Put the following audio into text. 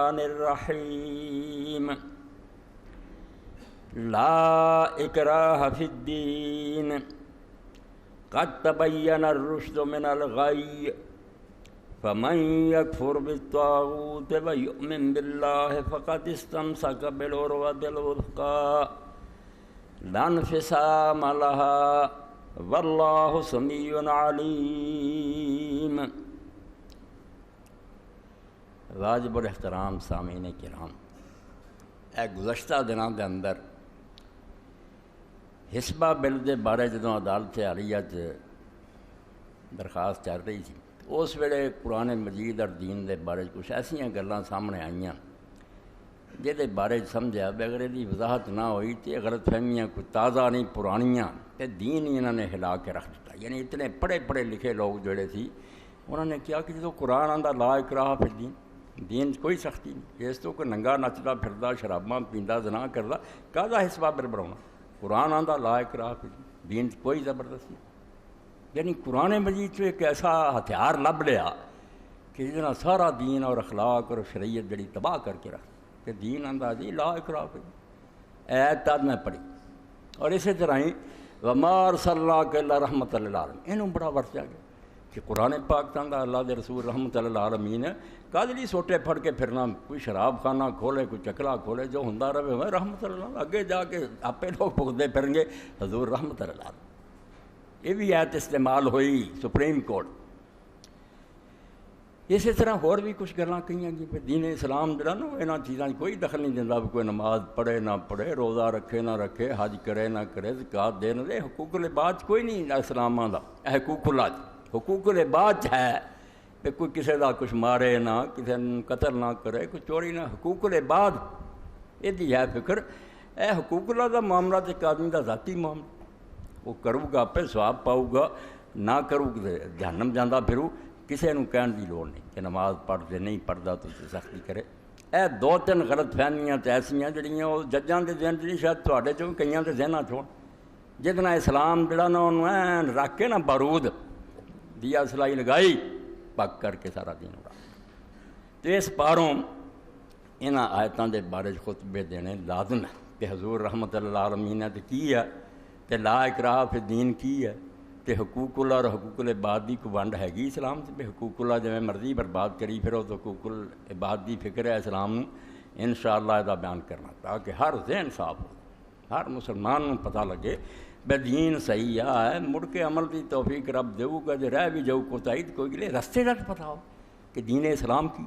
الرحمن الرحیم لا اکراہ فی الدین قد تبین الرشد من الغی فمن یکفر بالطاغوت ویؤمن باللہ فقد استمسک بالعروۃ الوثقی لا انفصام لها واللہ سمیع علیم۔ واجب الاحترام سامعین کرام، گزشتہ دنوں کے اندر حسبہ بل کے بارے جدوں عدالت عالیہ درخواست چل رہی تھی، اس ویلے قرآن مجید اور دین دے بارے کچھ ایسا گلاں سامنے آئیاں جہدے بارے سمجھا بھی اگر یہ وضاحت نہ ہوئی تو غلط فہمیاں کوئی تازہ نہیں پرانیاں تے دین ہی انہوں نے ہلا کے رکھ دیتا۔ یعنی اتنے پڑھے پڑھے لکھے لوگ جڑے تھی انہوں نے کیا کہ جدو قرآن آندا لا اکراہ فی الدین، دین کوئی سختی نہیں، اس تو کوئی ننگا نچدا پھردا شراباں پیندا زنا کردا کاہدا حسبہ بل بناؤنا، قرآن آندا لا اکراہ فی الدین، دین کوئی زبردستی۔ یعنی قرآن مجید ایک ایسا ہتھیار لب لیا کہ جنہاں سارا دین اور اخلاق اور شریعت جڑی تباہ کر کے رکھ کہ دین آندا جی لا اکراہ فی الدین۔ ایت تاد میں پڑھی اور اسی طرح ہی وما ارسلناک الا رحمۃ للعالمین، انہوں بڑا ورتیا گیا کہ قرآن پاک تاندا اللہ دے رسول رحمۃ للعالمین ہے، کاجلی سوٹے پھڑ کے پھرنا، کوئی شراب خانہ کھولے کوئی چکلا کھولے، جو ہوندا رہے ہوئے رحمۃ اللہ، اگے جا کے آپے لوگ بھگتے پھریں گے حضور رحمۃ اللہ۔ یہ بھی ایت استعمال ہوئی سپریم کورٹ۔ اسی طرح اور بھی کچھ گلاں کہیں گی پہ دین اسلام جڑا نا یہاں چیزاں کوئی دخل نہیں دینا، کوئی نماز پڑھے نہ پڑھے، روزہ رکھے نہ رکھے، حج کرے نہ کرے، زکوٰۃ دے نہ دے، حقوق العباد کوئی نہیں اسلام دا، حقوق اللہ حقوق العباد ہے کہ کوئی کسی دا کچھ مارے نہ، کسی قتل نہ کرے، کوئی چوری نہ، حقوق العباد یہ ہے فکر۔ اے حقوق اللہ دا معاملہ ایک آدمی دا ذاتی معاملہ، وہ کرو گا پہ ثواب پاؤ گا، نہ کرو گے جہنم جانا پھرو، کسی کو کہنے کی لوڑ نہیں کہ نماز پڑھتے نہیں پڑھتا تو سختی کرے۔ اے دو تین غلط فہمیاں تو ایسیاں جڑیاں وہ ججاں دے ذہن نہیں، شاید تواڈے چوں کئیاں دے ذہناں چوں، جتنا اسلام جڑا نا انہوں این رکھ کے نا بارود دیا سلائی لگائی پک کر کے سارا دین اڑا۔ تو اس پاروں انہاں آیتاں دے بارے خطبے دینے لازم ہے کہ حضور رحمۃ العالمین نے تو کی ہے، تے لا اکراہ فی الدین کی ہے، تے حقوق اللہ اور حقوق العباد دی کو ونڈ ہے گی اسلام سے، حقوق اللہ جو مرضی برباد کری پھر تو حقوق العباد دی فکر ہے اسلام انشاءاللہ دا بیان کرنا، تاکہ ہر ذہن صاف ہو، ہر مسلمان کو پتہ لگے بے دین صحیح ہے، مڑ کے عمل دی توفیق رب دیو گا، جو رہ بھی جاؤ کوتاہی کوئی گلے رستے کا پتہ ہو کہ دین اسلام کی